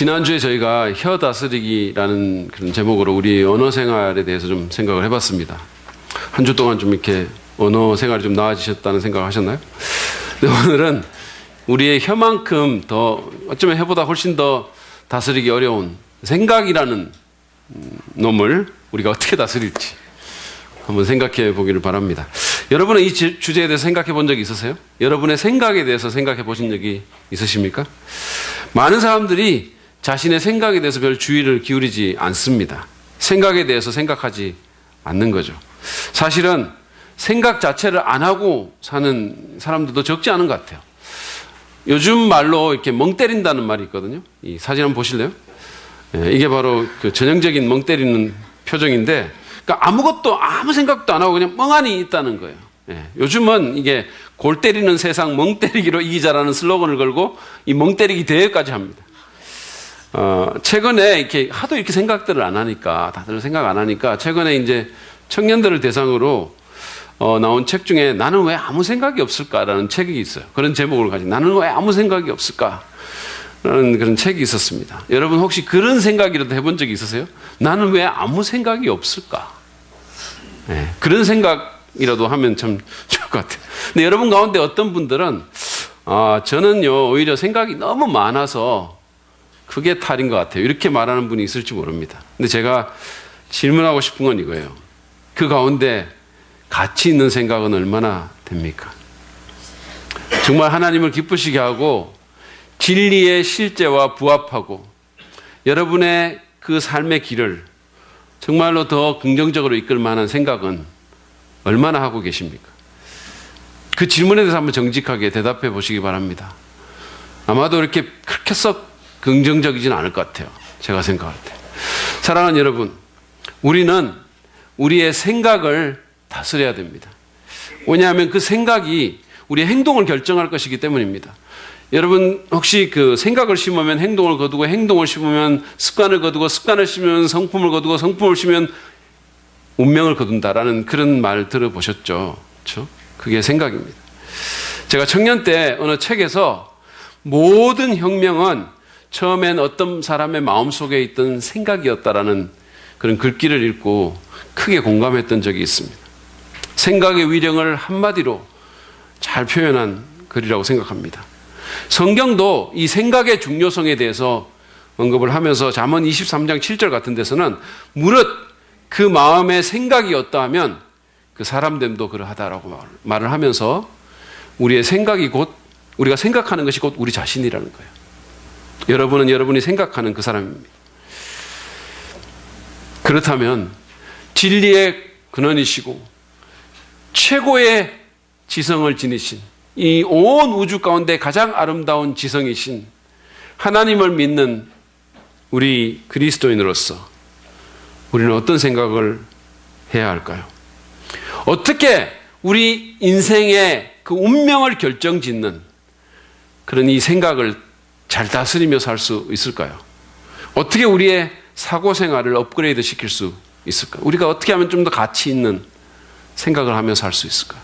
지난주에 저희가 혀 다스리기라는 그런 제목으로 우리 언어 생활에 대해서 좀 생각을 해봤습니다. 한 주 동안 좀 이렇게 언어 생활이 좀 나아지셨다는 생각을 하셨나요? 근데 오늘은 우리의 혀만큼 더 어쩌면 혀보다 훨씬 더 다스리기 어려운 생각이라는 놈을 우리가 어떻게 다스릴지 한번 생각해 보기를 바랍니다. 여러분은 이 주제에 대해서 생각해 본 적이 있으세요? 여러분의 생각에 대해서 생각해 보신 적이 있으십니까? 많은 사람들이 자신의 생각에 대해서 별 주의를 기울이지 않습니다. 생각에 대해서 생각하지 않는 거죠. 사실은 생각 자체를 안 하고 사는 사람들도 적지 않은 것 같아요. 요즘 말로 이렇게 멍 때린다는 말이 있거든요. 이 사진 한번 보실래요? 이게 바로 그 전형적인 멍 때리는 표정인데, 그러니까 아무것도 아무 생각도 안 하고 그냥 멍하니 있다는 거예요. 요즘은 이게 골 때리는 세상 멍 때리기로 이기자라는 슬로건을 걸고 이 멍 때리기 대회까지 합니다. 최근에 이렇게 하도 이렇게 생각들을 안 하니까, 다들 생각 안 하니까 최근에 이제 청년들을 대상으로 나온 책 중에 나는 왜 아무 생각이 없을까라는 책이 있어요. 그런 제목을 가진 나는 왜 아무 생각이 없을까? 라는 그런 책이 있었습니다. 여러분 혹시 그런 생각이라도 해본 적이 있으세요? 나는 왜 아무 생각이 없을까? 그런 생각이라도 하면 참 좋을 것 같아요. 근데 여러분 가운데 어떤 분들은 저는요 오히려 생각이 너무 많아서 그게 탈인 것 같아요. 이렇게 말하는 분이 있을지 모릅니다. 근데 제가 질문하고 싶은 건 이거예요. 그 가운데 가치 있는 생각은 얼마나 됩니까? 정말 하나님을 기쁘시게 하고 진리의 실제와 부합하고 여러분의 그 삶의 길을 정말로 더 긍정적으로 이끌 만한 생각은 얼마나 하고 계십니까? 그 질문에 대해서 한번 정직하게 대답해 보시기 바랍니다. 아마도 이렇게 그렇게 썩 긍정적이진 않을 것 같아요. 제가 생각할 때. 사랑하는 여러분, 우리는 우리의 생각을 다스려야 됩니다. 왜냐하면 그 생각이 우리의 행동을 결정할 것이기 때문입니다. 여러분 혹시 그 생각을 심으면 행동을 거두고 행동을 심으면 습관을 거두고 습관을 심으면 성품을 거두고 성품을 심으면 운명을 거둔다라는 그런 말 들어보셨죠? 그렇죠? 그게 생각입니다. 제가 청년 때 어느 책에서 모든 혁명은 처음엔 어떤 사람의 마음속에 있던 생각이었다라는 그런 글귀를 읽고 크게 공감했던 적이 있습니다. 생각의 위력을 한마디로 잘 표현한 글이라고 생각합니다. 성경도 이 생각의 중요성에 대해서 언급을 하면서 잠언 23장 7절 같은 데서는 무릇 그 마음의 생각이 어떠하면 그 사람됨도 그러하다라고 말을 하면서 우리의 생각이 곧 우리가 생각하는 것이 곧 우리 자신이라는 거예요. 여러분은 여러분이 생각하는 그 사람입니다. 그렇다면 진리의 근원이시고 최고의 지성을 지니신 이 온 우주 가운데 가장 아름다운 지성이신 하나님을 믿는 우리 그리스도인으로서 우리는 어떤 생각을 해야 할까요? 어떻게 우리 인생의 그 운명을 결정짓는 그런 이 생각을 잘 다스리며 살 수 있을까요? 어떻게 우리의 사고생활을 업그레이드 시킬 수 있을까요? 우리가 어떻게 하면 좀 더 가치 있는 생각을 하며 살 수 있을까요?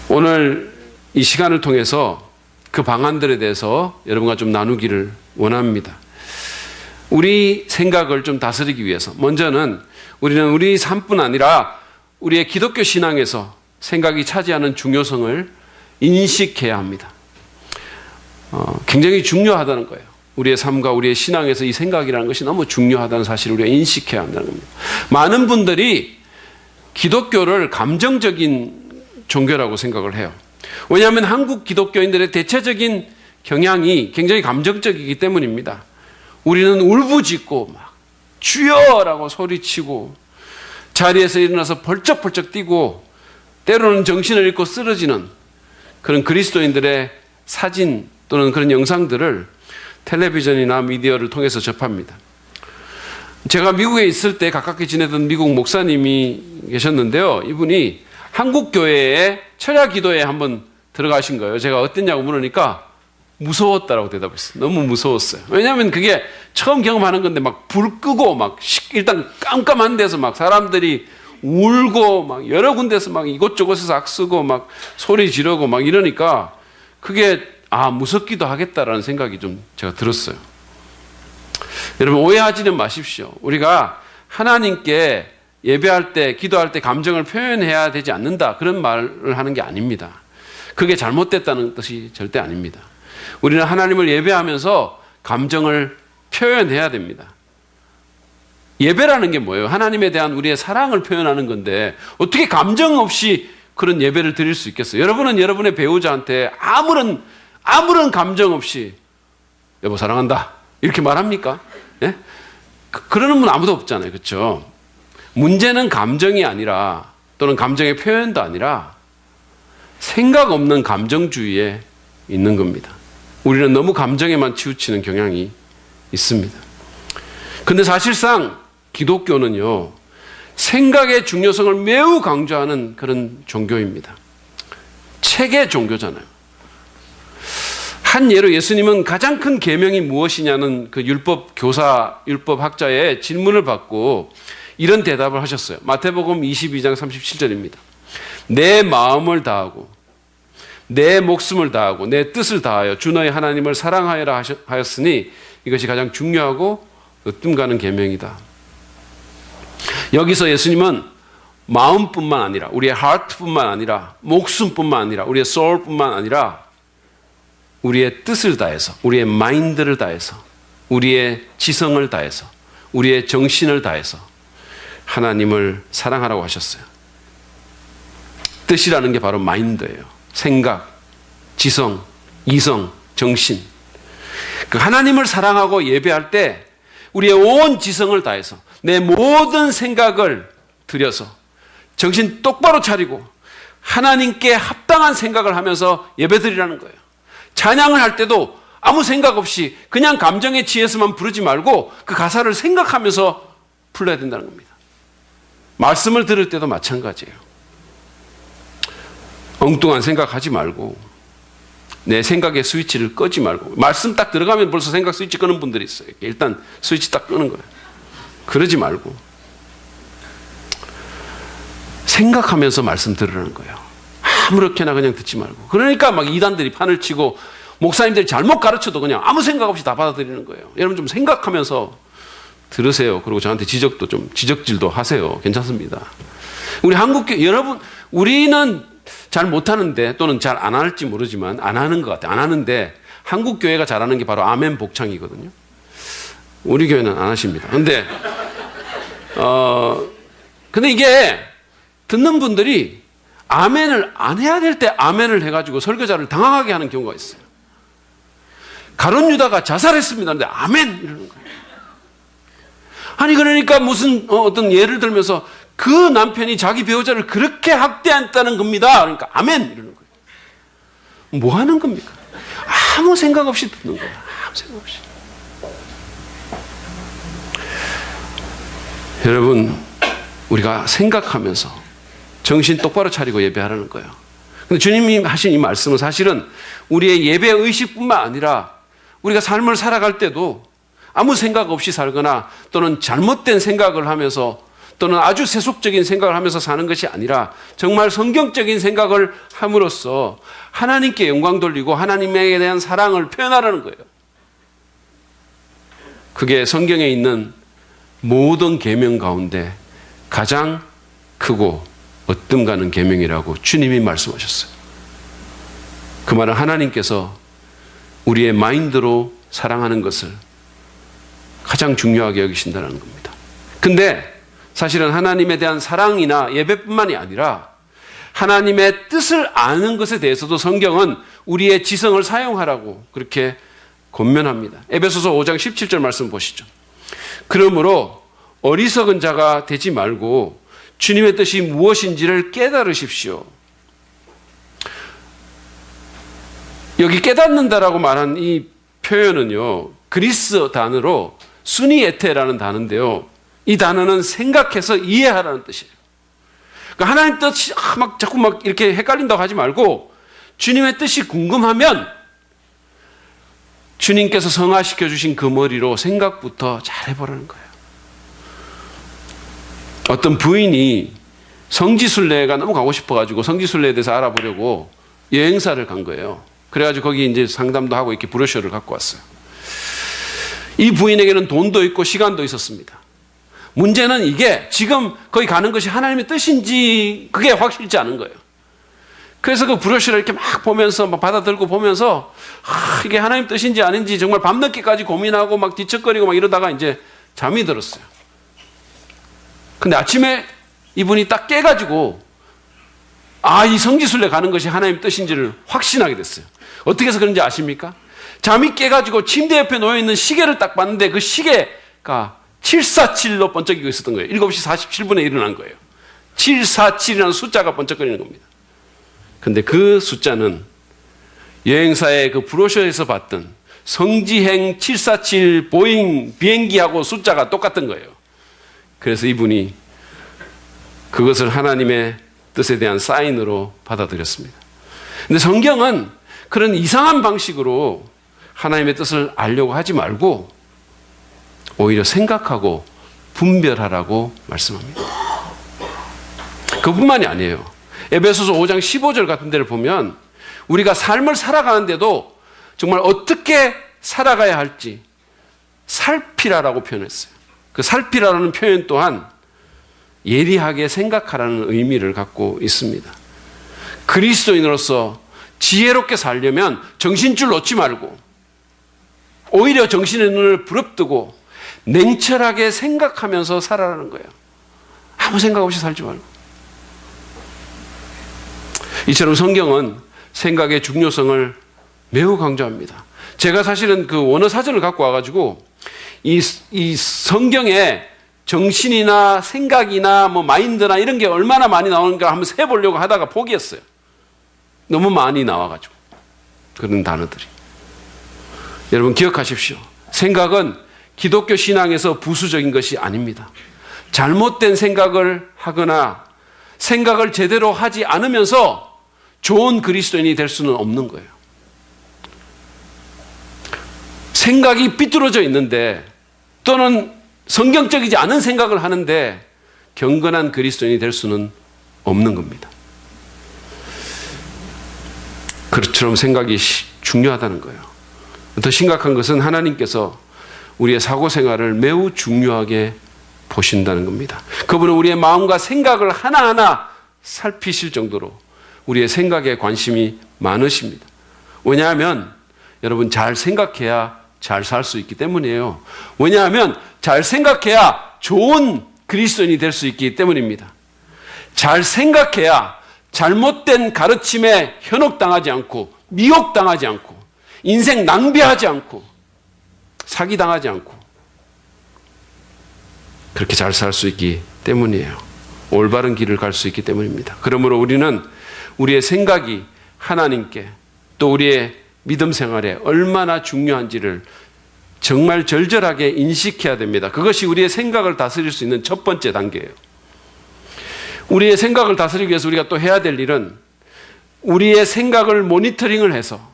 오늘 이 시간을 통해서 그 방안들에 대해서 여러분과 좀 나누기를 원합니다. 우리 생각을 좀 다스리기 위해서 먼저는 우리는 우리 삶뿐 아니라 우리의 기독교 신앙에서 생각이 차지하는 중요성을 인식해야 합니다. 굉장히 중요하다는 거예요. 우리의 삶과 우리의 신앙에서 이 생각이라는 것이 너무 중요하다는 사실을 우리가 인식해야 한다는 겁니다. 많은 분들이 기독교를 감정적인 종교라고 생각을 해요. 왜냐하면 한국 기독교인들의 대체적인 경향이 굉장히 감정적이기 때문입니다. 우리는 울부짖고 막 주여라고 소리치고 자리에서 일어나서 벌쩍벌쩍 뛰고 때로는 정신을 잃고 쓰러지는 그런 그리스도인들의 사진 또는 그런 영상들을 텔레비전이나 미디어를 통해서 접합니다. 제가 미국에 있을 때 가깝게 지내던 미국 목사님이 계셨는데요. 이분이 한국 교회에 철야 기도에 한번 들어가신 거예요. 제가 어땠냐고 물으니까 무서웠다라고 대답했어요. 너무 무서웠어요. 왜냐하면 그게 처음 경험하는 건데 막 불 끄고 막 일단 깜깜한 데서 막 사람들이 울고 막 여러 군데서 막 이곳저곳에서 악쓰고 막 소리 지르고 막 이러니까 그게 무섭기도 하겠다라는 생각이 좀 제가 들었어요. 여러분, 오해하지는 마십시오. 우리가 하나님께 예배할 때, 기도할 때 감정을 표현해야 되지 않는다, 그런 말을 하는 게 아닙니다. 그게 잘못됐다는 뜻이 절대 아닙니다. 우리는 하나님을 예배하면서 감정을 표현해야 됩니다. 예배라는 게 뭐예요? 하나님에 대한 우리의 사랑을 표현하는 건데 어떻게 감정 없이 그런 예배를 드릴 수 있겠어요? 여러분은 여러분의 배우자한테 아무런 감정 없이 여보 사랑한다 이렇게 말합니까? 예? 그러는 분 아무도 없잖아요. 그렇죠? 문제는 감정이 아니라, 또는 감정의 표현도 아니라 생각 없는 감정주의에 있는 겁니다. 우리는 너무 감정에만 치우치는 경향이 있습니다. 근데 사실상 기독교는요, 생각의 중요성을 매우 강조하는 그런 종교입니다. 책의 종교잖아요. 한 예로 예수님은 가장 큰 계명이 무엇이냐는 그 율법학자의 질문을 받고 이런 대답을 하셨어요. 마태복음 22장 37절입니다. 내 마음을 다하고 내 목숨을 다하고 내 뜻을 다하여 주 너의 하나님을 사랑하여라 하였으니 이것이 가장 중요하고 으뜸 가는 계명이다. 여기서 예수님은 마음뿐만 아니라, 우리의 heart뿐만 아니라, 목숨뿐만 아니라, 우리의 soul뿐만 아니라 우리의 뜻을 다해서, 우리의 마인드를 다해서, 우리의 지성을 다해서, 우리의 정신을 다해서 하나님을 사랑하라고 하셨어요. 뜻이라는 게 바로 마인드예요. 생각, 지성, 이성, 정신. 그 하나님을 사랑하고 예배할 때 우리의 온 지성을 다해서 내 모든 생각을 들여서 정신 똑바로 차리고 하나님께 합당한 생각을 하면서 예배드리라는 거예요. 찬양을 할 때도 아무 생각 없이 그냥 감정에 취해서만 부르지 말고 그 가사를 생각하면서 불러야 된다는 겁니다. 말씀을 들을 때도 마찬가지예요. 엉뚱한 생각하지 말고 내 생각의 스위치를 끄지 말고, 말씀 딱 들어가면 벌써 생각 스위치 끄는 분들이 있어요. 일단 스위치 딱 끄는 거예요. 그러지 말고 생각하면서 말씀 들으라는 거예요. 아무렇게나 그냥 듣지 말고. 그러니까 막 이단들이 판을 치고 목사님들이 잘못 가르쳐도 그냥 아무 생각 없이 다 받아들이는 거예요. 여러분 좀 생각하면서 들으세요. 그리고 저한테 지적도 좀, 지적질도 하세요. 괜찮습니다. 우리 한국교, 여러분, 우리는 잘 못하는데, 또는 잘 안 할지 모르지만 안 하는 것 같아요. 안 하는데 한국 교회가 잘하는 게 바로 아멘 복창이거든요. 우리 교회는 안 하십니다. 근데 이게 듣는 분들이 아멘을 안 해야 될 때 아멘을 해가지고 설교자를 당황하게 하는 경우가 있어요. 가룟 유다가 자살했습니다. 근데 아멘 이러는 거예요. 아니 그러니까 무슨 어떤 예를 들면서 그 남편이 자기 배우자를 그렇게 학대했다는 겁니다. 그러니까 아멘 이러는 거예요. 뭐 하는 겁니까? 아무 생각 없이 듣는 거예요. 아무 생각 없이. 여러분, 우리가 생각하면서 정신 똑바로 차리고 예배하라는 거예요. 근데 주님이 하신 이 말씀은 사실은 우리의 예배 의식뿐만 아니라 우리가 삶을 살아갈 때도 아무 생각 없이 살거나 또는 잘못된 생각을 하면서 또는 아주 세속적인 생각을 하면서 사는 것이 아니라 정말 성경적인 생각을 함으로써 하나님께 영광 돌리고 하나님에 대한 사랑을 표현하라는 거예요. 그게 성경에 있는 모든 계명 가운데 가장 크고 으뜸 가는 계명이라고 주님이 말씀하셨어요. 그 말은 하나님께서 우리의 마인드로 사랑하는 것을 가장 중요하게 여기신다는 겁니다. 근데 사실은 하나님에 대한 사랑이나 예배뿐만이 아니라 하나님의 뜻을 아는 것에 대해서도 성경은 우리의 지성을 사용하라고 그렇게 권면합니다. 에베소서 5장 17절 말씀 보시죠. 그러므로 어리석은 자가 되지 말고 주님의 뜻이 무엇인지를 깨달으십시오. 여기 깨닫는다라고 말한 이 표현은요, 그리스 단어로 수니에테라는 단어인데요, 이 단어는 생각해서 이해하라는 뜻이에요. 그러니까 하나님 뜻이 막 자꾸 막 이렇게 헷갈린다고 하지 말고 주님의 뜻이 궁금하면 주님께서 성화시켜 주신 그 머리로 생각부터 잘 해보라는 거예요. 어떤 부인이 성지순례가 너무 가고 싶어가지고 성지순례에 대해서 알아보려고 여행사를 간 거예요. 그래가지고 거기 이제 상담도 하고 이렇게 브로셔를 갖고 왔어요. 이 부인에게는 돈도 있고 시간도 있었습니다. 문제는 이게 지금 거기 가는 것이 하나님의 뜻인지 그게 확실치 않은 거예요. 그래서 그 브로셔를 이렇게 막 보면서 막 받아들고 보면서 이게 하나님 뜻인지 아닌지 정말 밤늦게까지 고민하고 막 뒤척거리고 막 이러다가 이제 잠이 들었어요. 근데 아침에 이분이 딱 깨가지고 이 성지순례 가는 것이 하나님 뜻인지를 확신하게 됐어요. 어떻게 해서 그런지 아십니까? 잠이 깨가지고 침대 옆에 놓여있는 시계를 딱 봤는데 그 시계가 747로 번쩍이고 있었던 거예요. 7시 47분에 일어난 거예요. 747이라는 숫자가 번쩍거리는 겁니다. 근데 그 숫자는 여행사의 그 브로셔에서 봤던 성지행 747 보잉 비행기하고 숫자가 똑같은 거예요. 그래서 이분이 그것을 하나님의 뜻에 대한 사인으로 받아들였습니다. 근데 성경은 그런 이상한 방식으로 하나님의 뜻을 알려고 하지 말고 오히려 생각하고 분별하라고 말씀합니다. 그뿐만이 아니에요. 에베소서 5장 15절 같은 데를 보면 우리가 삶을 살아가는데도 정말 어떻게 살아가야 할지 살피라라고 표현했어요. 그 살피라라는 표현 또한 예리하게 생각하라는 의미를 갖고 있습니다. 그리스도인으로서 지혜롭게 살려면 정신줄 놓지 말고 오히려 정신의 눈을 부릅뜨고 냉철하게 생각하면서 살아라는 거예요. 아무 생각 없이 살지 말고. 이처럼 성경은 생각의 중요성을 매우 강조합니다. 제가 사실은 그 원어 사전을 갖고 와가지고 이 성경에 정신이나 생각이나 뭐 마인드나 이런 게 얼마나 많이 나오는가 한번 세보려고 하다가 포기했어요. 너무 많이 나와가지고 그런 단어들이. 여러분 기억하십시오. 생각은 기독교 신앙에서 부수적인 것이 아닙니다. 잘못된 생각을 하거나 생각을 제대로 하지 않으면서 좋은 그리스도인이 될 수는 없는 거예요. 생각이 삐뚤어져 있는데 또는 성경적이지 않은 생각을 하는데 경건한 그리스도인이 될 수는 없는 겁니다. 그처럼 생각이 중요하다는 거예요. 더 심각한 것은 하나님께서 우리의 사고생활을 매우 중요하게 보신다는 겁니다. 그분은 우리의 마음과 생각을 하나하나 살피실 정도로 우리의 생각에 관심이 많으십니다. 왜냐하면 여러분 잘 생각해야 잘 살 수 있기 때문이에요. 왜냐하면 잘 생각해야 좋은 그리스도인이 될 수 있기 때문입니다. 잘 생각해야 잘못된 가르침에 현혹당하지 않고 미혹당하지 않고 인생 낭비하지 않고 사기당하지 않고 그렇게 잘 살 수 있기 때문이에요. 올바른 길을 갈 수 있기 때문입니다. 그러므로 우리는 우리의 생각이 하나님께 또 우리의 믿음 생활에 얼마나 중요한지를 정말 절절하게 인식해야 됩니다. 그것이 우리의 생각을 다스릴 수 있는 첫 번째 단계예요. 우리의 생각을 다스리기 위해서 우리가 또 해야 될 일은 우리의 생각을 모니터링을 해서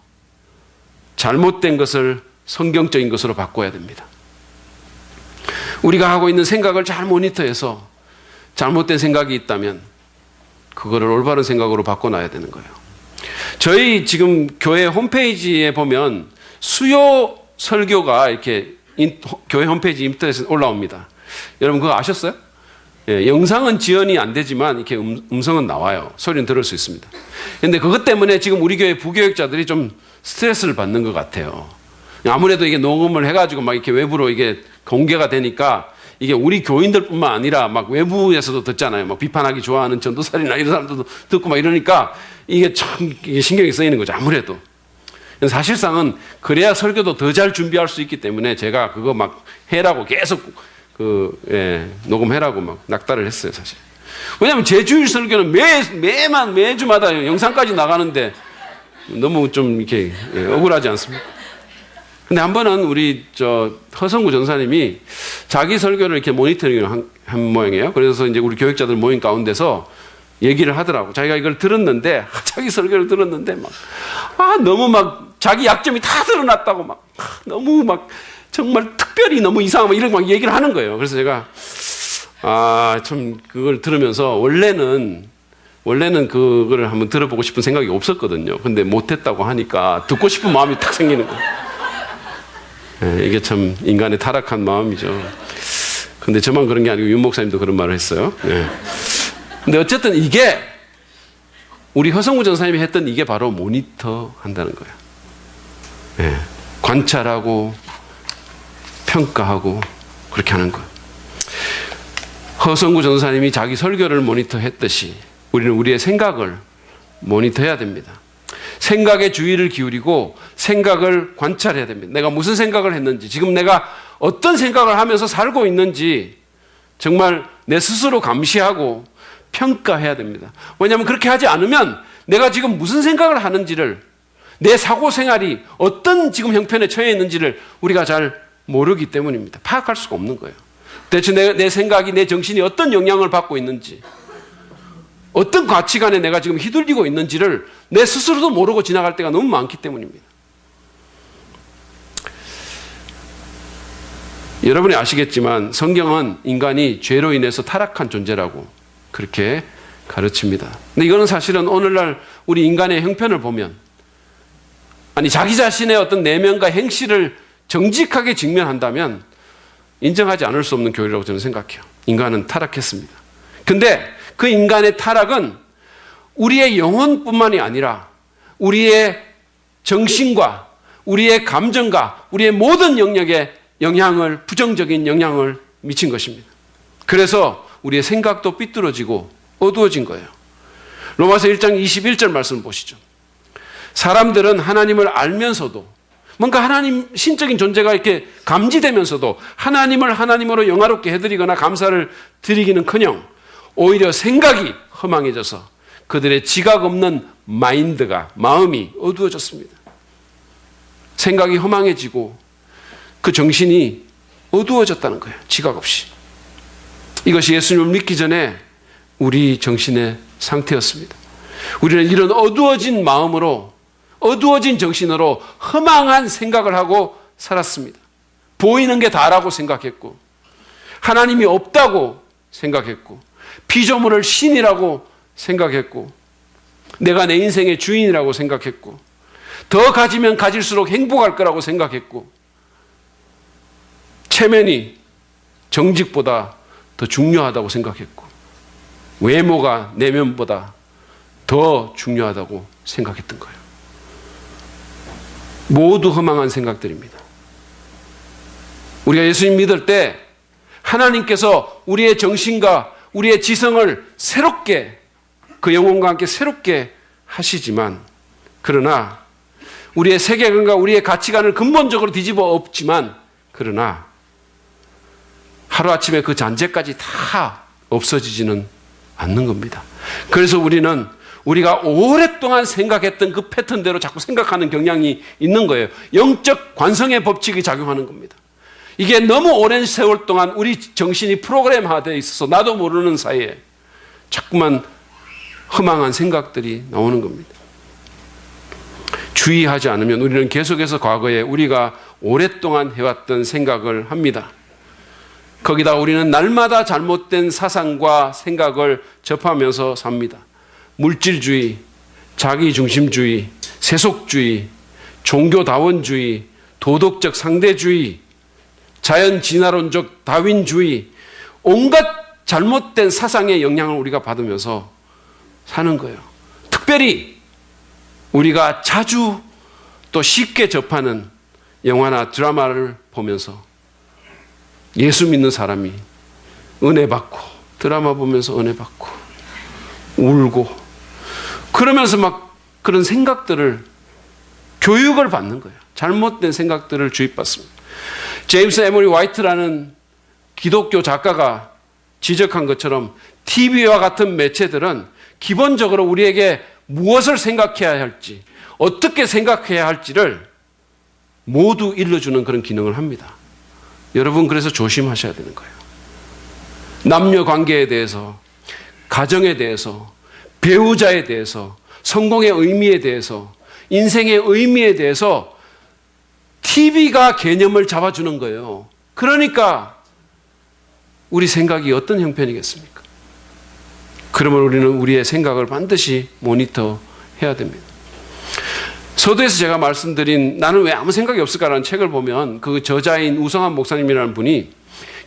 잘못된 것을 성경적인 것으로 바꿔야 됩니다. 우리가 하고 있는 생각을 잘 모니터해서 잘못된 생각이 있다면 그거를 올바른 생각으로 바꿔놔야 되는 거예요. 저희 지금 교회 홈페이지에 보면 수요 설교가 이렇게 교회 홈페이지 인터넷에 올라옵니다. 여러분 그거 아셨어요? 예, 영상은 지원이 안 되지만 이렇게 음성은 나와요. 소리는 들을 수 있습니다. 그런데 그것 때문에 지금 우리 교회 부교육자들이 좀 스트레스를 받는 것 같아요. 아무래도 이게 녹음을 해가지고 막 이렇게 외부로 이게 공개가 되니까 이게 우리 교인들뿐만 아니라 막 외부에서도 듣잖아요. 막 비판하기 좋아하는 전도사들이나 이런 사람들도 듣고 막 이러니까 이게 참 이게 신경이 쓰이는 거죠. 아무래도. 사실상은 그래야 설교도 더 잘 준비할 수 있기 때문에 제가 그거 막 해라고 계속 녹음해라고 막 낙달을 했어요, 사실. 왜냐하면 제 주일 설교는 매주마다 영상까지 나가는데 너무 좀 이렇게 억울하지 않습니까? 근데 한 번은 우리 허성구 전사님이 자기 설교를 이렇게 모니터링을 한 모양이에요. 그래서 이제 우리 교육자들 모임 가운데서 얘기를 하더라고. 자기가 이걸 들었는데, 자기 설교를 들었는데 너무 막 자기 약점이 다 드러났다고 너무 정말 특별히 너무 이상하고 이런 막 얘기를 하는 거예요. 그래서 제가 참 그걸 들으면서 원래는 원래는 그걸 한번 들어보고 싶은 생각이 없었거든요. 근데 못했다고 하니까 듣고 싶은 마음이 탁 생기는 거예요. 네, 이게 참 인간의 타락한 마음이죠. 근데 저만 그런 게 아니고 윤 목사님도 그런 말을 했어요. 네. 근데 어쨌든 이게 우리 허성무 전사님이 했던 이게 바로 모니터 한다는 거예요. 네. 관찰하고 평가하고 그렇게 하는 거예요. 허성구 전사님이 자기 설교를 모니터했듯이 우리는 우리의 생각을 모니터해야 됩니다. 생각에 주의를 기울이고 생각을 관찰해야 됩니다. 내가 무슨 생각을 했는지, 지금 내가 어떤 생각을 하면서 살고 있는지 정말 내 스스로 감시하고 평가해야 됩니다. 왜냐하면 그렇게 하지 않으면 내가 지금 무슨 생각을 하는지를, 내 사고 생활이 어떤 지금 형편에 처해 있는지를 우리가 잘 모르기 때문입니다. 파악할 수가 없는 거예요. 대체 내 생각이, 내 정신이 어떤 영향을 받고 있는지, 어떤 가치관에 내가 지금 휘둘리고 있는지를 내 스스로도 모르고 지나갈 때가 너무 많기 때문입니다. 여러분이 아시겠지만 성경은 인간이 죄로 인해서 타락한 존재라고 그렇게 가르칩니다. 근데 이거는 사실은 오늘날 우리 인간의 형편을 보면, 아니 자기 자신의 어떤 내면과 행실을 정직하게 직면한다면 인정하지 않을 수 없는 교리라고 저는 생각해요. 인간은 타락했습니다. 근데 그 인간의 타락은 우리의 영혼뿐만이 아니라 우리의 정신과 우리의 감정과 우리의 모든 영역에 영향을, 부정적인 영향을 미친 것입니다. 그래서 우리의 생각도 삐뚤어지고 어두워진 거예요. 로마서 1장 21절 말씀을 보시죠. 사람들은 하나님을 알면서도, 뭔가 하나님 신적인 존재가 이렇게 감지되면서도 하나님을 하나님으로 영화롭게 해드리거나 감사를 드리기는커녕 오히려 생각이 허망해져서 그들의 지각 없는 마음이 어두워졌습니다. 생각이 허망해지고 그 정신이 어두워졌다는 거예요. 지각 없이. 이것이 예수님을 믿기 전에 우리 정신의 상태였습니다. 우리는 이런 어두워진 마음으로, 어두워진 정신으로 허망한 생각을 하고 살았습니다. 보이는 게 다라고 생각했고, 하나님이 없다고 생각했고, 피조물을 신이라고 생각했고, 내가 내 인생의 주인이라고 생각했고, 더 가지면 가질수록 행복할 거라고 생각했고, 체면이 정직보다 더 중요하다고 생각했고, 외모가 내면보다 더 중요하다고 생각했던 거예요. 모두 허망한 생각들입니다. 우리가 예수님 믿을 때 하나님께서 우리의 정신과 우리의 지성을 새롭게, 그 영혼과 함께 새롭게 하시지만, 그러나 우리의 세계관과 우리의 가치관을 근본적으로 뒤집어 엎지만, 그러나 하루아침에 그 잔재까지 다 없어지지는 않는 겁니다. 그래서 우리는 우리가 오랫동안 생각했던 그 패턴대로 자꾸 생각하는 경향이 있는 거예요. 영적 관성의 법칙이 작용하는 겁니다. 이게 너무 오랜 세월 동안 우리 정신이 프로그램화되어 있어서 나도 모르는 사이에 자꾸만 허망한 생각들이 나오는 겁니다. 주의하지 않으면 우리는 계속해서 과거에 우리가 오랫동안 해왔던 생각을 합니다. 거기다 우리는 날마다 잘못된 사상과 생각을 접하면서 삽니다. 물질주의, 자기중심주의, 세속주의, 종교다원주의, 도덕적 상대주의, 자연진화론적 다윈주의, 온갖 잘못된 사상의 영향을 우리가 받으면서 사는 거예요. 특별히 우리가 자주 또 쉽게 접하는 영화나 드라마를 보면서 예수 믿는 사람이 은혜 받고, 드라마 보면서 은혜 받고 울고 그러면서 막 그런 생각들을, 교육을 받는 거예요. 잘못된 생각들을 주입받습니다. 제임스 에머리 화이트라는 기독교 작가가 지적한 것처럼 TV와 같은 매체들은 기본적으로 우리에게 무엇을 생각해야 할지, 어떻게 생각해야 할지를 모두 일러주는 그런 기능을 합니다. 여러분, 그래서 조심하셔야 되는 거예요. 남녀 관계에 대해서, 가정에 대해서, 배우자에 대해서, 성공의 의미에 대해서, 인생의 의미에 대해서 TV가 개념을 잡아주는 거예요. 그러니까 우리 생각이 어떤 형편이겠습니까? 그러면 우리는 우리의 생각을 반드시 모니터해야 됩니다. 서두에서 제가 말씀드린 나는 왜 아무 생각이 없을까라는 책을 보면 그 저자인 우성한 목사님이라는 분이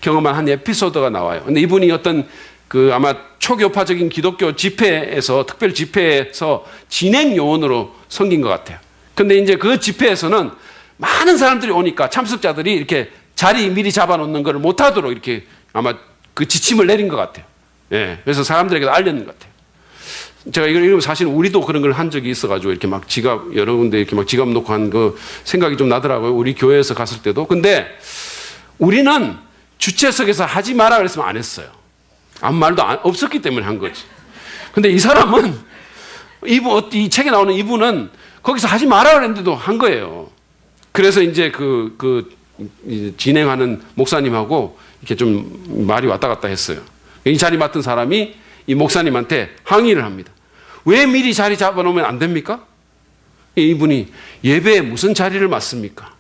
경험한 한 에피소드가 나와요. 근데 이분이 어떤 그 아마 초교파적인 기독교 집회에서, 특별 집회에서 진행 요원으로 섬긴 것 같아요. 근데 이제 그 집회에서는 많은 사람들이 오니까 참석자들이 이렇게 자리 미리 잡아놓는 걸 못하도록 이렇게 아마 그 지침을 내린 것 같아요. 예. 그래서 사람들에게 알렸는 것 같아요. 제가 이걸 읽으면 사실 우리도 그런 걸 한 적이 있어가지고 이렇게 막 지갑, 여러 군데 이렇게 막 지갑 놓고 한 그 생각이 좀 나더라고요. 우리 교회에서 갔을 때도. 근데 우리는 주최석에서 하지 마라 그랬으면 안 했어요. 아무 말도 없었기 때문에 한 거지. 근데 이 사람은, 이 책에 나오는 이분은 거기서 하지 마라 그랬는데도 한 거예요. 그래서 이제 진행하는 목사님하고 이렇게 좀 말이 왔다 갔다 했어요. 이 자리 맡은 사람이 이 목사님한테 항의를 합니다. 왜 미리 자리 잡아놓으면 안 됩니까? 이분이 예배에 무슨 자리를 맡습니까?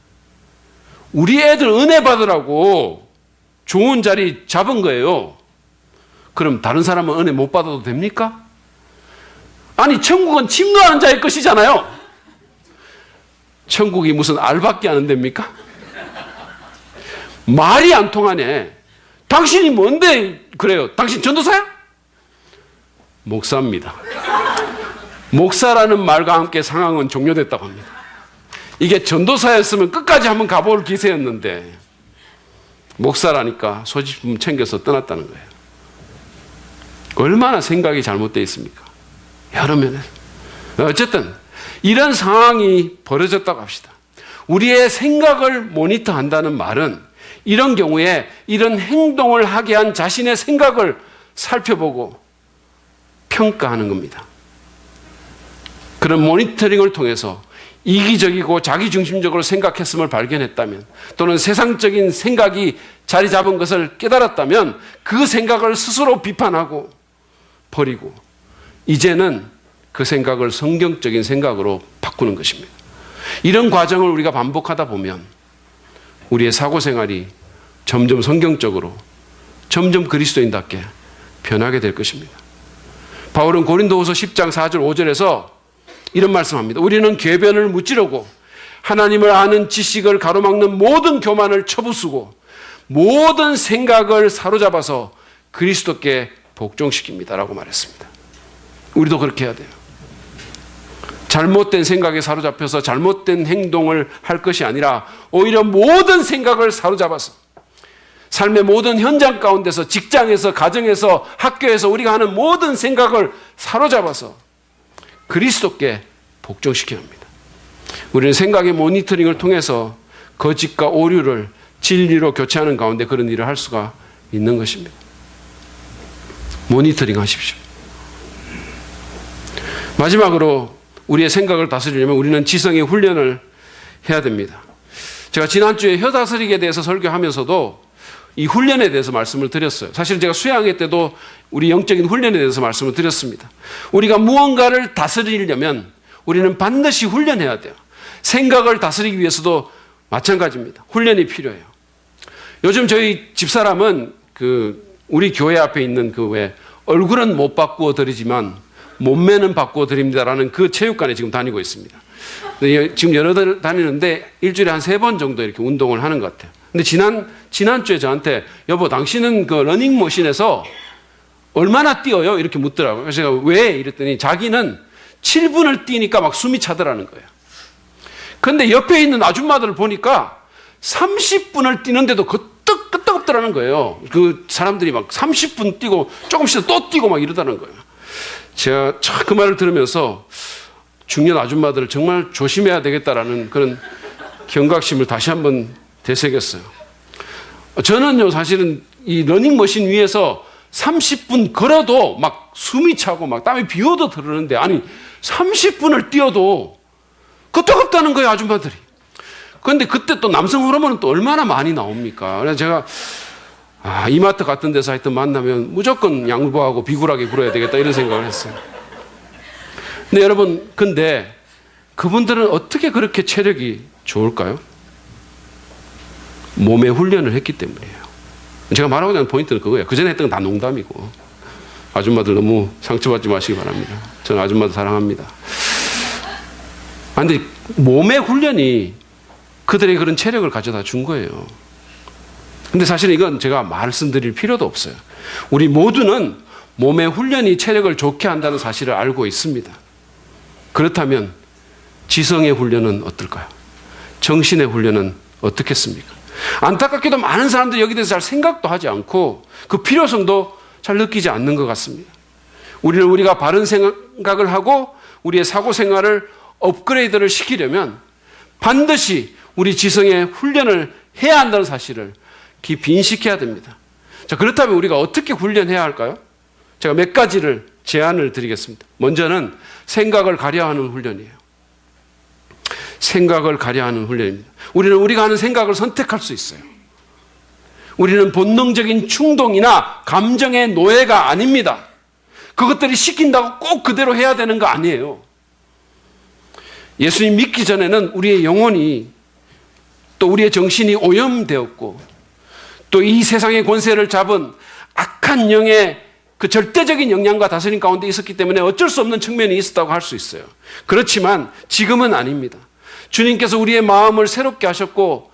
우리 애들 은혜 받으라고 좋은 자리 잡은 거예요. 그럼 다른 사람은 은혜 못 받아도 됩니까? 아니, 천국은 침노하는 자의 것이잖아요. 천국이 무슨 알밖에 안 됩니까? 말이 안 통하네. 당신이 뭔데 그래요? 당신 전도사야? 목사입니다. 목사라는 말과 함께 상황은 종료됐다고 합니다. 이게 전도사였으면 끝까지 한번 가볼 기세였는데 목사라니까 소지품 챙겨서 떠났다는 거예요. 얼마나 생각이 잘못되어 있습니까? 여러 면에서. 어쨌든 이런 상황이 벌어졌다고 합시다. 우리의 생각을 모니터한다는 말은 이런 경우에 이런 행동을 하게 한 자신의 생각을 살펴보고 평가하는 겁니다. 그런 모니터링을 통해서 이기적이고 자기중심적으로 생각했음을 발견했다면, 또는 세상적인 생각이 자리 잡은 것을 깨달았다면 그 생각을 스스로 비판하고 버리고 이제는 그 생각을 성경적인 생각으로 바꾸는 것입니다. 이런 과정을 우리가 반복하다 보면 우리의 사고생활이 점점 성경적으로, 점점 그리스도인답게 변하게 될 것입니다. 바울은 고린도후서 10장 4절 5절에서 이런 말씀합니다. 우리는 궤변을 무찌르고 하나님을 아는 지식을 가로막는 모든 교만을 쳐부수고 모든 생각을 사로잡아서 그리스도께 복종시킵니다 라고 말했습니다. 우리도 그렇게 해야 돼요. 잘못된 생각에 사로잡혀서 잘못된 행동을 할 것이 아니라 오히려 모든 생각을 사로잡아서 삶의 모든 현장 가운데서, 직장에서, 가정에서, 학교에서 우리가 하는 모든 생각을 사로잡아서 그리스도께 복종시켜야 합니다. 우리는 생각의 모니터링을 통해서 거짓과 오류를 진리로 교체하는 가운데 그런 일을 할 수가 있는 것입니다. 모니터링 하십시오. 마지막으로 우리의 생각을 다스리려면 우리는 지성의 훈련을 해야 됩니다. 제가 지난주에 혀 다스리기에 대해서 설교하면서도 이 훈련에 대해서 말씀을 드렸어요. 사실 제가 수양회 때도 우리 영적인 훈련에 대해서 말씀을 드렸습니다. 우리가 무언가를 다스리려면 우리는 반드시 훈련해야 돼요. 생각을 다스리기 위해서도 마찬가지입니다. 훈련이 필요해요. 요즘 저희 집사람은 우리 교회 앞에 있는 왜 얼굴은 못 바꾸어 드리지만 몸매는 바꾸어 드립니다라는 그 체육관에 지금 다니고 있습니다. 지금 여러 달 다니는데 일주일에 한 3번 정도 이렇게 운동을 하는 것 같아요. 근데 지난주에 저한테 여보 당신은 그 러닝머신에서 얼마나 뛰어요? 이렇게 묻더라고요. 그래서 제가 왜? 이랬더니 자기는 7분을 뛰니까 막 숨이 차더라는 거예요. 근데 옆에 있는 아줌마들을 보니까 30분을 뛰는데도 끄떡끄떡 거예요. 그 사람들이 막 30분 뛰고 조금씩 또 뛰고 막 이러다는 거예요. 제가 그 말을 들으면서 중년 아줌마들을 정말 조심해야 되겠다라는 그런 경각심을 다시 한번 되새겼어요. 저는요, 사실은 이 러닝머신 위에서 30분 걸어도 막 숨이 차고 막 땀이 비오도 들었는데, 아니, 30분을 뛰어도 끄떡없다는 거예요, 아줌마들이. 그런데 그때 또 남성 호르몬은 또 얼마나 많이 나옵니까? 그래서 제가, 이마트 같은 데서 하여튼 만나면 무조건 양보하고 비굴하게 굴어야 되겠다 이런 생각을 했어요. 근데 여러분, 근데 그분들은 어떻게 그렇게 체력이 좋을까요? 몸의 훈련을 했기 때문이에요. 제가 말하고자 하는 포인트는 그거예요. 그전에 했던 건 다 농담이고. 아줌마들 너무 상처받지 마시기 바랍니다. 저는 아줌마들 사랑합니다. 근데 몸의 훈련이 그들의 그런 체력을 가져다 준 거예요. 근데 사실 이건 제가 말씀드릴 필요도 없어요. 우리 모두는 몸의 훈련이 체력을 좋게 한다는 사실을 알고 있습니다. 그렇다면 지성의 훈련은 어떨까요? 정신의 훈련은 어떻겠습니까? 안타깝게도 많은 사람들이 여기 대해서 잘 생각도 하지 않고 그 필요성도 잘 느끼지 않는 것 같습니다. 우리는 우리가 바른 생각을 하고 우리의 사고 생활을 업그레이드를 시키려면 반드시 우리 지성의 훈련을 해야 한다는 사실을 깊이 인식해야 됩니다. 자, 그렇다면 우리가 어떻게 훈련해야 할까요? 제가 몇 가지를 제안을 드리겠습니다. 먼저는 생각을 가려하는 훈련이에요. 생각을 가려하는 훈련입니다. 우리는 우리가 하는 생각을 선택할 수 있어요. 우리는 본능적인 충동이나 감정의 노예가 아닙니다. 그것들이 시킨다고 꼭 그대로 해야 되는 거 아니에요. 예수님 믿기 전에는 우리의 영혼이 또 우리의 정신이 오염되었고 또 이 세상의 권세를 잡은 악한 영의 그 절대적인 영향과 다스림 가운데 있었기 때문에 어쩔 수 없는 측면이 있었다고 할 수 있어요. 그렇지만 지금은 아닙니다. 주님께서 우리의 마음을 새롭게 하셨고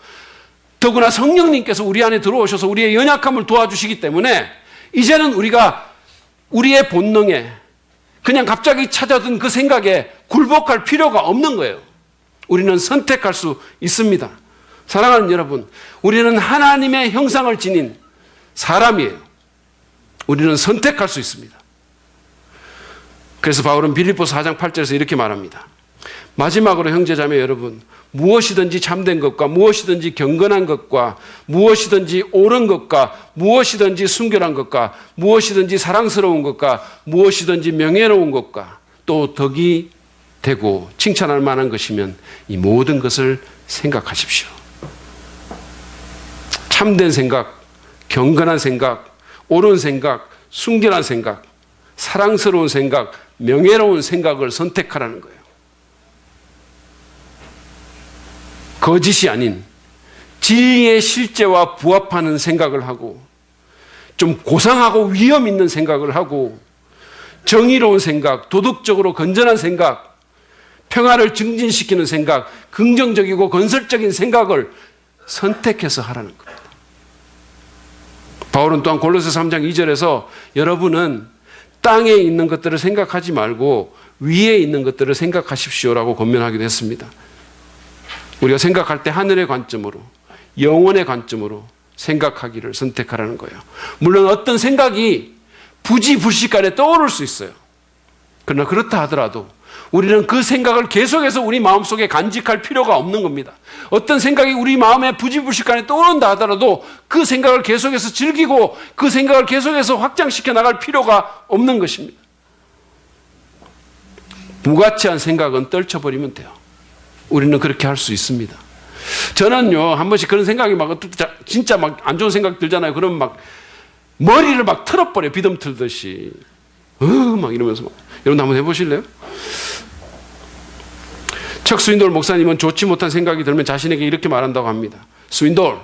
더구나 성령님께서 우리 안에 들어오셔서 우리의 연약함을 도와주시기 때문에 이제는 우리가 우리의 본능에 그냥 갑자기 찾아든 그 생각에 굴복할 필요가 없는 거예요. 우리는 선택할 수 있습니다. 사랑하는 여러분, 우리는 하나님의 형상을 지닌 사람이에요. 우리는 선택할 수 있습니다. 그래서 바울은 빌립보서 4장 8절에서 이렇게 말합니다. 마지막으로 형제자매 여러분, 무엇이든지 참된 것과 무엇이든지 경건한 것과 무엇이든지 옳은 것과 무엇이든지 순결한 것과 무엇이든지 사랑스러운 것과 무엇이든지 명예로운 것과 또 덕이 되고 칭찬할 만한 것이면 이 모든 것을 생각하십시오. 참된 생각, 경건한 생각, 옳은 생각, 순결한 생각, 사랑스러운 생각, 명예로운 생각을 선택하라는 거예요. 거짓이 아닌 진리의 실제와 부합하는 생각을 하고 좀 고상하고 위험 있는 생각을 하고 정의로운 생각, 도덕적으로 건전한 생각, 평화를 증진시키는 생각, 긍정적이고 건설적인 생각을 선택해서 하라는 겁니다. 바울은 또한 골로새 3장 2절에서 여러분은 땅에 있는 것들을 생각하지 말고 위에 있는 것들을 생각하십시오라고 권면하기도 했습니다. 우리가 생각할 때 하늘의 관점으로, 영혼의 관점으로 생각하기를 선택하라는 거예요. 물론 어떤 생각이 부지불식간에 떠오를 수 있어요. 그러나 그렇다 하더라도 우리는 그 생각을 계속해서 우리 마음속에 간직할 필요가 없는 겁니다. 어떤 생각이 우리 마음에 부지불식간에 떠오른다 하더라도 그 생각을 계속해서 즐기고 그 생각을 계속해서 확장시켜 나갈 필요가 없는 것입니다. 무가치한 생각은 떨쳐버리면 돼요. 우리는 그렇게 할 수 있습니다. 저는요, 한 번씩 그런 생각이 막 진짜 막 안 좋은 생각 들잖아요. 그러면 막 머리를 막 틀어버려요. 비듬 틀듯이. 막 이러면서 막. 여러분 한번 해보실래요? 척 스윈돌 목사님은 좋지 못한 생각이 들면 자신에게 이렇게 말한다고 합니다. 스윈돌,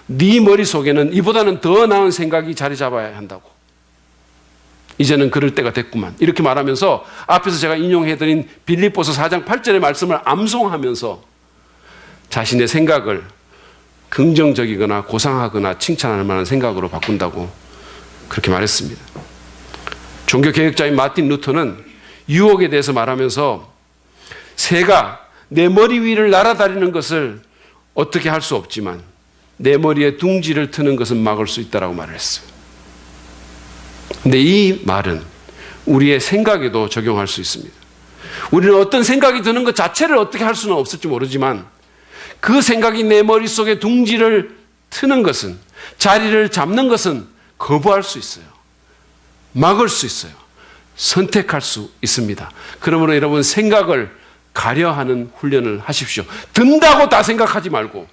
네 머릿속에는 이보다는 더 나은 생각이 자리 잡아야 한다고. 이제는 그럴 때가 됐구만. 이렇게 말하면서 앞에서 제가 인용해드린 빌립보서 4장 8절의 말씀을 암송하면서 자신의 생각을 긍정적이거나 고상하거나 칭찬할 만한 생각으로 바꾼다고 그렇게 말했습니다. 종교개혁자인 마틴 루터는 유혹에 대해서 말하면서 새가 내 머리 위를 날아다니는 것을 어떻게 할 수 없지만 내 머리에 둥지를 트는 것은 막을 수 있다라고 말을 했어요. 근데 이 말은 우리의 생각에도 적용할 수 있습니다. 우리는 어떤 생각이 드는 것 자체를 어떻게 할 수는 없을지 모르지만 그 생각이 내 머릿속에 둥지를 트는 것은, 자리를 잡는 것은 거부할 수 있어요. 막을 수 있어요. 선택할 수 있습니다. 그러므로 여러분 생각을 가려하는 훈련을 하십시오. 든다고 다 생각하지 말고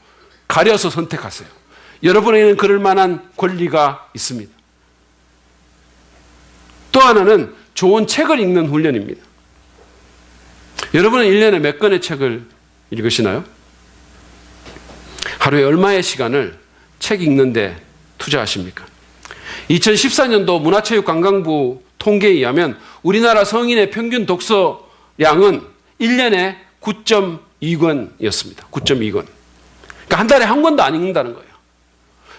가려서 선택하세요. 여러분에게는 그럴 만한 권리가 있습니다. 또 하나는 좋은 책을 읽는 훈련입니다. 여러분은 1년에 몇 권의 책을 읽으시나요? 하루에 얼마의 시간을 책 읽는데 투자하십니까? 2014년도 문화체육관광부 통계에 의하면 우리나라 성인의 평균 독서량은 1년에 9.2권이었습니다. 9.2권. 그러니까 한 달에 한 권도 안 읽는다는 거예요.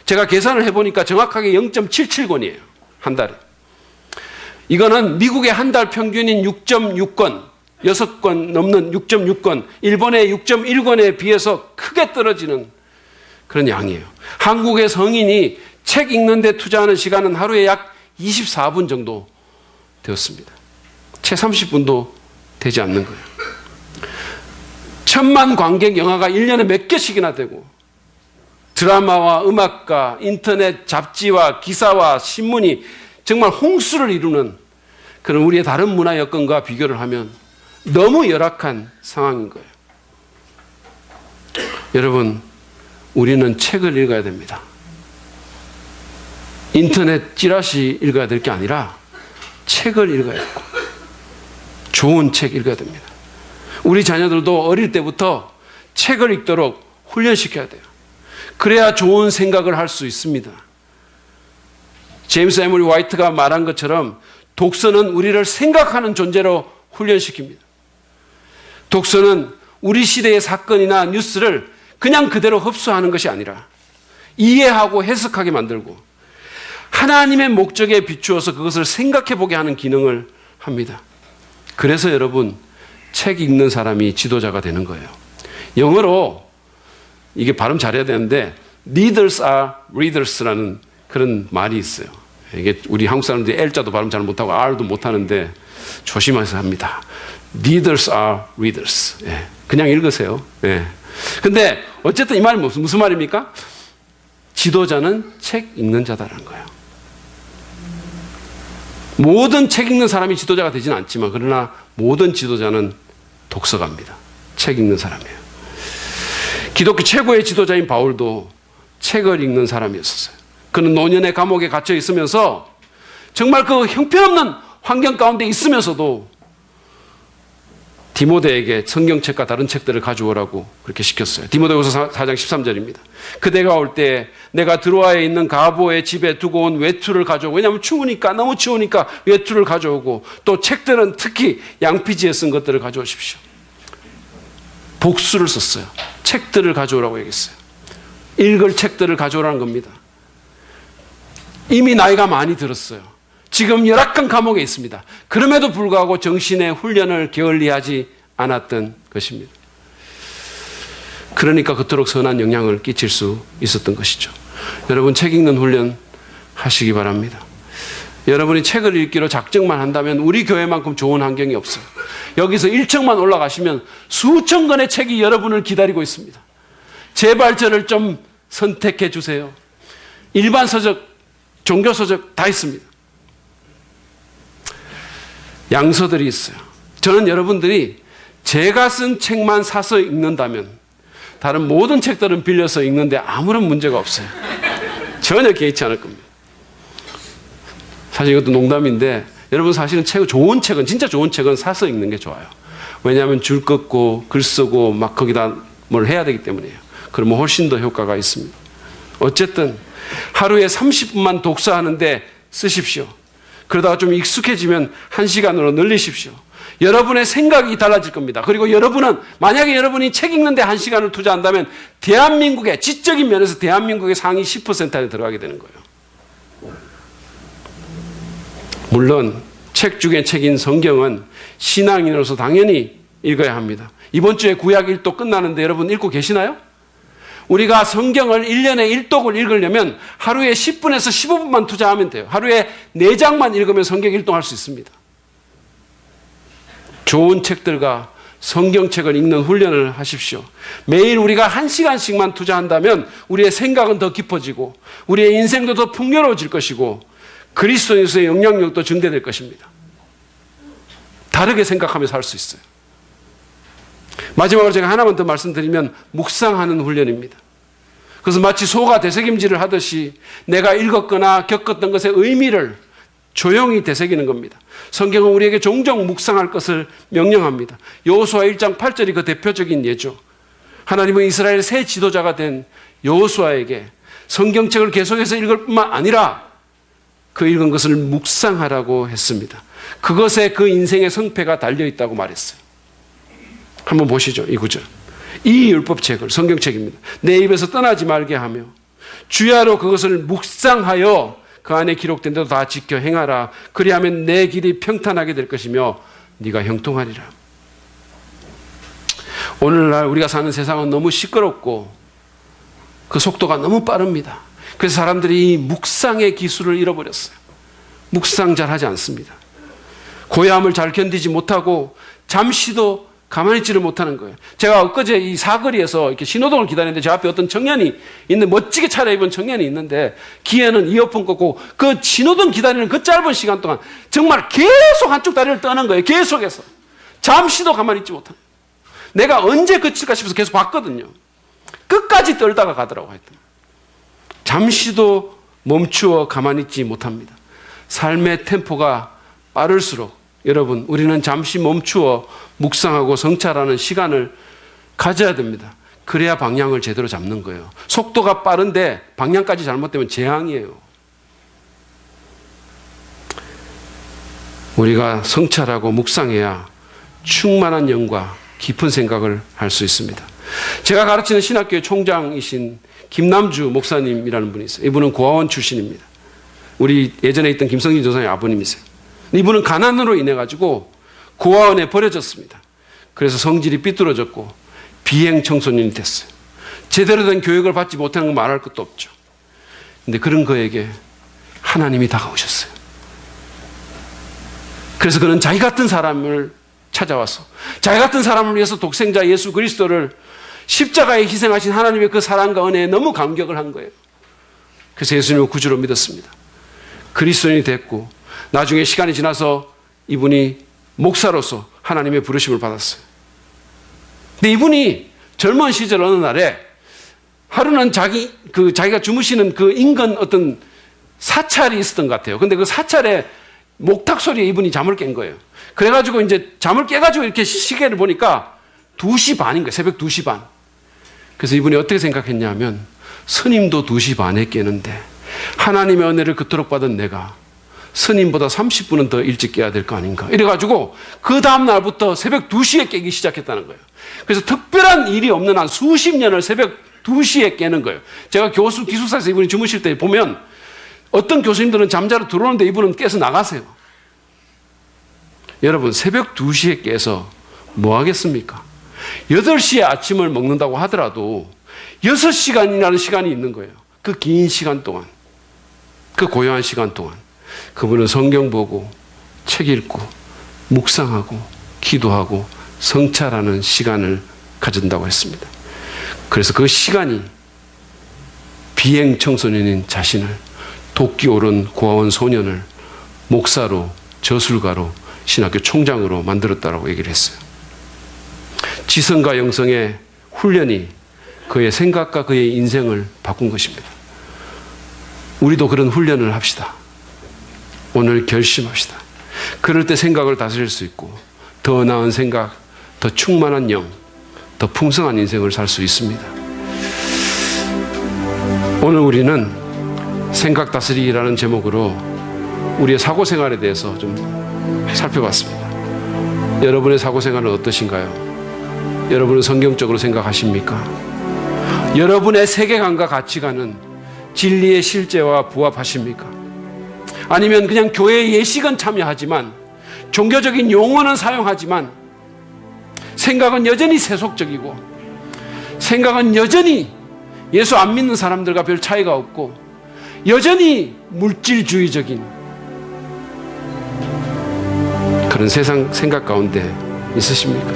제가 계산을 해보니까 정확하게 0.77권이에요. 한 달에. 이거는 미국의 한 달 평균인 6.6권, 6권 넘는 6.6권, 일본의 6.1권에 비해서 크게 떨어지는 그런 양이에요. 한국의 성인이 책 읽는 데 투자하는 시간은 하루에 약 24분 정도 되었습니다. 채 30분도 되지 않는 거예요. 1000만 관객 영화가 1년에 몇 개씩이나 되고 드라마와 음악과 인터넷 잡지와 기사와 신문이 정말 홍수를 이루는 그런 우리의 다른 문화 여건과 비교를 하면 너무 열악한 상황인 거예요. 여러분, 우리는 책을 읽어야 됩니다. 인터넷 찌라시 읽어야 될 게 아니라 책을 읽어야 되고 좋은 책 읽어야 됩니다. 우리 자녀들도 어릴 때부터 책을 읽도록 훈련시켜야 돼요. 그래야 좋은 생각을 할 수 있습니다. 제임스 에머리 화이트가 말한 것처럼 독서는 우리를 생각하는 존재로 훈련시킵니다. 독서는 우리 시대의 사건이나 뉴스를 그냥 그대로 흡수하는 것이 아니라 이해하고 해석하게 만들고 하나님의 목적에 비추어서 그것을 생각해 보게 하는 기능을 합니다. 그래서 여러분, 책 읽는 사람이 지도자가 되는 거예요. 영어로 이게 발음 잘해야 되는데 leaders are readers라는 그런 말이 있어요. 이게 우리 한국 사람들이 L자도 발음 잘 못하고 R도 못하는데 조심해서 합니다. Leaders are readers. 예, 그냥 읽으세요. 예. 근데 어쨌든 이 말이 무슨 말입니까? 지도자는 책 읽는 자다라는 거예요. 모든 책 읽는 사람이 지도자가 되지는 않지만 그러나 모든 지도자는 독서가입니다. 책 읽는 사람이에요. 기독교 최고의 지도자인 바울도 책을 읽는 사람이었어요. 그는 노년의 감옥에 갇혀 있으면서 정말 그 형편없는 환경 가운데 있으면서도 디모데에게 성경책과 다른 책들을 가져오라고 그렇게 시켰어요. 디모데후서 4장 13절입니다. 그대가 올 때 내가 드로아에 있는 가보의 집에 두고 온 외투를 가져오고, 왜냐하면 추우니까, 너무 추우니까 외투를 가져오고, 또 책들은 특히 양피지에 쓴 것들을 가져오십시오. 복수를 썼어요. 책들을 가져오라고 얘기했어요. 읽을 책들을 가져오라는 겁니다. 이미 나이가 많이 들었어요. 지금 열악한 감옥에 있습니다. 그럼에도 불구하고 정신의 훈련을 게을리하지 않았던 것입니다. 그러니까 그토록 선한 영향을 끼칠 수 있었던 것이죠. 여러분, 책 읽는 훈련 하시기 바랍니다. 여러분이 책을 읽기로 작정만 한다면 우리 교회만큼 좋은 환경이 없어요. 여기서 1층만 올라가시면 수천 권의 책이 여러분을 기다리고 있습니다. 제발 저를 좀 선택해 주세요. 일반 서적, 종교 서적 다 있습니다. 양서들이 있어요. 저는 여러분들이 제가 쓴 책만 사서 읽는다면 다른 모든 책들은 빌려서 읽는데 아무런 문제가 없어요. 전혀 개의치 않을 겁니다. 사실 이것도 농담인데 여러분, 사실은 좋은 책은, 진짜 좋은 책은 사서 읽는 게 좋아요. 왜냐하면 줄 긋고 글 쓰고 막 거기다 뭘 해야 되기 때문이에요. 그러면 훨씬 더 효과가 있습니다. 어쨌든 하루에 30분만 독서하는데 쓰십시오. 그러다가 좀 익숙해지면 1시간으로 늘리십시오. 여러분의 생각이 달라질 겁니다. 그리고 여러분은, 만약에 여러분이 책 읽는데 1시간을 투자한다면 대한민국의, 지적인 면에서 대한민국의 상위 10% 안에 들어가게 되는 거예요. 물론 책 중에 책인 성경은 신앙인으로서 당연히 읽어야 합니다. 이번 주에 구약 1도 끝나는데 여러분 읽고 계시나요? 우리가 성경을 1년에 1독을 읽으려면 하루에 10분에서 15분만 투자하면 돼요. 하루에 4장만 읽으면 성경 1독 할 수 있습니다. 좋은 책들과 성경책을 읽는 훈련을 하십시오. 매일 우리가 1시간씩만 투자한다면 우리의 생각은 더 깊어지고 우리의 인생도 더 풍요로워질 것이고 그리스도인으로서의 영향력도 증대될 것입니다. 다르게 생각하면서 살 수 있어요. 마지막으로 제가 하나만 더 말씀드리면 묵상하는 훈련입니다. 그래서 마치 소가 되새김질을 하듯이 내가 읽었거나 겪었던 것의 의미를 조용히 되새기는 겁니다. 성경은 우리에게 종종 묵상할 것을 명령합니다. 여호수아 1장 8절이 그 대표적인 예죠. 하나님은 이스라엘의 새 지도자가 된 여호수아에게 성경책을 계속해서 읽을 뿐만 아니라 그 읽은 것을 묵상하라고 했습니다. 그것에 그 인생의 성패가 달려있다고 말했어요. 한번 보시죠. 이 구절. 이 율법책을, 성경책입니다. 내 입에서 떠나지 말게 하며 주야로 그것을 묵상하여 그 안에 기록된 대로 다 지켜 행하라. 그리하면 내 길이 평탄하게 될 것이며 네가 형통하리라. 오늘날 우리가 사는 세상은 너무 시끄럽고 그 속도가 너무 빠릅니다. 그래서 사람들이 이 묵상의 기술을 잃어버렸어요. 묵상 잘 하지 않습니다. 고요함을 잘 견디지 못하고 잠시도 가만히 있지를 못하는 거예요. 제가 엊그제 이 사거리에서 이렇게 신호등을 기다리는데 제 앞에 어떤 청년이 있는, 멋지게 차려입은 청년이 있는데 귀에는 이어폰 꽂고 그 신호등 기다리는 그 짧은 시간 동안 정말 계속 한쪽 다리를 떠는 거예요. 계속해서. 잠시도 가만히 있지 못하는 거예요. 내가 언제 그칠까 싶어서 계속 봤거든요. 끝까지 떨다가 가더라고 하여튼. 잠시도 멈추어 가만히 있지 못합니다. 삶의 템포가 빠를수록 여러분, 우리는 잠시 멈추어 묵상하고 성찰하는 시간을 가져야 됩니다. 그래야 방향을 제대로 잡는 거예요. 속도가 빠른데 방향까지 잘못되면 재앙이에요. 우리가 성찰하고 묵상해야 충만한 영과 깊은 생각을 할 수 있습니다. 제가 가르치는 신학교의 총장이신 김남주 목사님이라는 분이 있어요. 이분은 고아원 출신입니다. 우리 예전에 있던 김성진 전사의 아버님이세요. 이분은 가난으로 인해 가지고 고아원에 버려졌습니다. 그래서 성질이 삐뚤어졌고 비행 청소년이 됐어요. 제대로 된 교육을 받지 못하는 건 말할 것도 없죠. 근데 그런 그에게 하나님이 다가오셨어요. 그래서 그는 자기 같은 사람을 찾아와서 자기 같은 사람을 위해서 독생자 예수 그리스도를 십자가에 희생하신 하나님의 그 사랑과 은혜에 너무 감격을 한 거예요. 그래서 예수님을 구주로 믿었습니다. 그리스도인이 됐고 나중에 시간이 지나서 이분이 목사로서 하나님의 부르심을 받았어요. 근데 이분이 젊은 시절 어느 날에 하루는 자기가 주무시는 그 인근 어떤 사찰이 있었던 것 같아요. 근데 그 사찰에 목탁 소리에 이분이 잠을 깬 거예요. 그래가지고 이제 잠을 깨가지고 이렇게 시계를 보니까 2시 반인 거예요. 새벽 2시 반. 그래서 이분이 어떻게 생각했냐면 스님도 2시 반에 깨는데 하나님의 은혜를 그토록 받은 내가 스님보다 30분은 더 일찍 깨야 될 거 아닌가. 이래가지고 그 다음 날부터 새벽 2시에 깨기 시작했다는 거예요. 그래서 특별한 일이 없는 한 수십 년을 새벽 2시에 깨는 거예요. 제가 기숙사에서 이분이 주무실 때 보면 어떤 교수님들은 잠자러 들어오는데 이분은 깨서 나가세요. 여러분, 새벽 2시에 깨서 뭐 하겠습니까? 8시에 아침을 먹는다고 하더라도 6시간이라는 시간이 있는 거예요. 그 긴 시간 동안, 그 고요한 시간 동안 그분은 성경 보고 책 읽고 묵상하고 기도하고 성찰하는 시간을 가진다고 했습니다. 그래서 그 시간이 비행 청소년인 자신을 도끼 오른 고아원 소년을 목사로, 저술가로, 신학교 총장으로 만들었다고 얘기를 했어요. 지성과 영성의 훈련이 그의 생각과 그의 인생을 바꾼 것입니다. 우리도 그런 훈련을 합시다. 오늘 결심합시다. 그럴 때 생각을 다스릴 수 있고 더 나은 생각, 더 충만한 영, 더 풍성한 인생을 살 수 있습니다. 오늘 우리는 생각 다스리기라는 제목으로 우리의 사고생활에 대해서 좀 살펴봤습니다. 여러분의 사고생활은 어떠신가요? 여러분은 성경적으로 생각하십니까? 여러분의 세계관과 가치관은 진리의 실제와 부합하십니까? 아니면 그냥 교회 예식은 참여하지만 종교적인 용어는 사용하지만 생각은 여전히 세속적이고 생각은 여전히 예수 안 믿는 사람들과 별 차이가 없고 여전히 물질주의적인 그런 세상 생각 가운데 있으십니까?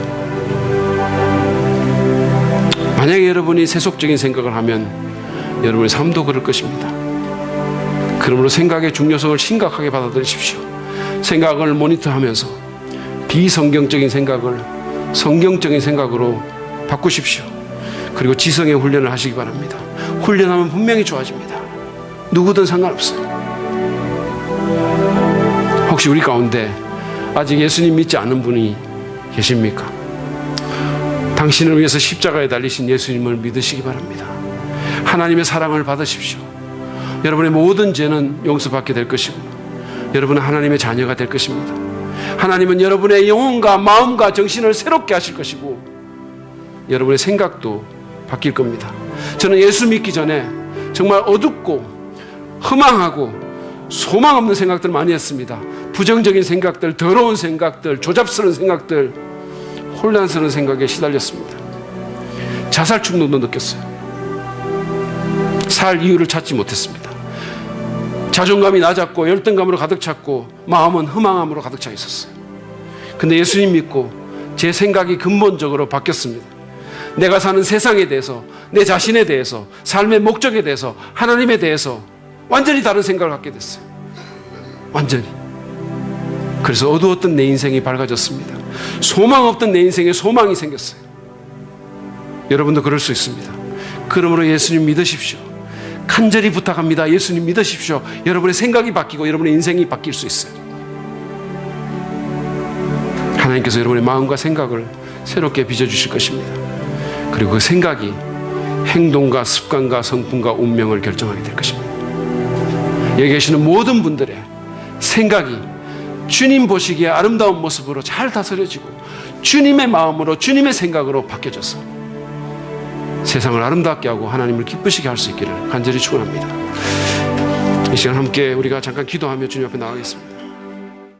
만약에 여러분이 세속적인 생각을 하면 여러분의 삶도 그럴 것입니다. 그러므로 생각의 중요성을 심각하게 받아들이십시오. 생각을 모니터하면서 비성경적인 생각을 성경적인 생각으로 바꾸십시오. 그리고 지성의 훈련을 하시기 바랍니다. 훈련하면 분명히 좋아집니다. 누구든 상관없어요. 혹시 우리 가운데 아직 예수님 믿지 않는 분이 계십니까? 당신을 위해서 십자가에 달리신 예수님을 믿으시기 바랍니다. 하나님의 사랑을 받으십시오. 여러분의 모든 죄는 용서받게 될 것이고 여러분은 하나님의 자녀가 될 것입니다. 하나님은 여러분의 영혼과 마음과 정신을 새롭게 하실 것이고 여러분의 생각도 바뀔 겁니다. 저는 예수 믿기 전에 정말 어둡고 허망하고 소망 없는 생각들 많이 했습니다. 부정적인 생각들, 더러운 생각들, 조잡스러운 생각들, 혼란스러운 생각에 시달렸습니다. 자살 충동도 느꼈어요. 살 이유를 찾지 못했습니다. 자존감이 낮았고 열등감으로 가득 찼고 마음은 허망함으로 가득 차 있었어요. 근데 예수님 믿고 제 생각이 근본적으로 바뀌었습니다. 내가 사는 세상에 대해서, 내 자신에 대해서, 삶의 목적에 대해서, 하나님에 대해서 완전히 다른 생각을 갖게 됐어요. 완전히. 그래서 어두웠던 내 인생이 밝아졌습니다. 소망 없던 내 인생에 소망이 생겼어요. 여러분도 그럴 수 있습니다. 그러므로 예수님 믿으십시오. 간절히 부탁합니다. 예수님 믿으십시오. 여러분의 생각이 바뀌고 여러분의 인생이 바뀔 수 있어요. 하나님께서 여러분의 마음과 생각을 새롭게 빚어주실 것입니다. 그리고 그 생각이 행동과 습관과 성품과 운명을 결정하게 될 것입니다. 여기 계시는 모든 분들의 생각이 주님 보시기에 아름다운 모습으로 잘 다스려지고 주님의 마음으로 주님의 생각으로 바뀌어져서 세상을 아름답게 하고 하나님을 기쁘시게 할 수 있기를 간절히 축원합니다. 이 시간 함께 우리가 잠깐 기도하며 주님 앞에 나가겠습니다.